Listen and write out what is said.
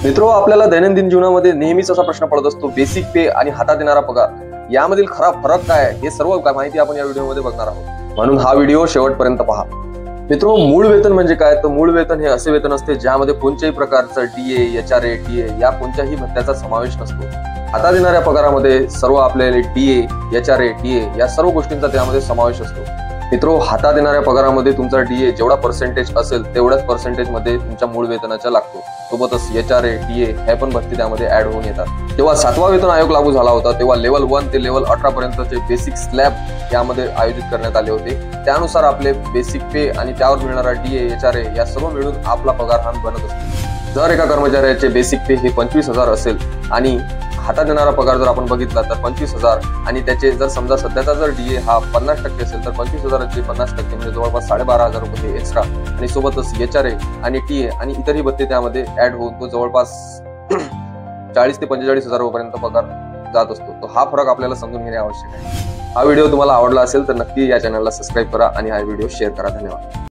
मित्रो, आपल्याला दैनंदिन जीवनामध्ये नेहमीच असा प्रश्न पडत असतो, बेसिक पे आणि हातात येणारा पगार यामधील खरा फरक काय आहे, हे सर्व माहिती आपण या व्हिडिओमध्ये बघणार आहोत. म्हणून हा व्हिडिओ शेवटपर्यंत पहा. मित्रो, मूळ वेतन म्हणजे काय? तर मूळ वेतन हे असे वेतन असते ज्यामध्ये कोणत्याही प्रकारचं DA, HRA, TA या कोणत्याही भत्त्याचा समावेश नसतो. हातात येणाऱ्या पगारामध्ये सर्व आपले DA, HRA, TA या सर्व गोष्टींचा त्यामध्ये समावेश असतो. मित्रो, हातात येणाऱ्या पगारामध्ये तुमचा DA जेवढा पर्सेंटेज असेल तेवढ्याच पर्सेंटेज मध्ये तुमच्या मूळ वेतनाच्या लागतो. सोबतच HRA, TA हे पण भत्ते त्यामध्ये ऍड होऊन येतात. जेव्हा 7वा वेतन आयोग लागू झाला होता तेव्हा लेवल 1 ते लेवल 18 पर्यंतचे बेसिक स्लॅब यामध्ये आयोजित करण्यात आले होते. त्यानुसार आपले बेसिक पे आणि त्यावर मिळणारा DA, HRA या सर्व मिळून आपला पगार हा बनत असतो. जर एका कर्मचाऱ्याचे बेसिक पे हे 25,000 असेल आणि हातात येणारा पगार जर आपण बघितला तर 25,000 आणि त्याचे जर समजा सध्याचा जर DA हा 50% असेल तर 25,000चे 50% म्हणजे जवळपास 12,500 रुपये एक्स्ट्रा आणि सोबतच HRA आणि TA आणि इतरही भत्ते त्यामध्ये ऍड होऊन तो जवळपास 40 ते 45,000 रुपयांपर्यंत पगार जात असतो. तो हा फरक आपल्याला समजून घेणे आवश्यक आहे. हा व्हिडिओ तुम्हाला आवडला असेल तर नक्की या चॅनलला सबस्क्राईब करा आणि हा व्हिडिओ शेअर करा. धन्यवाद.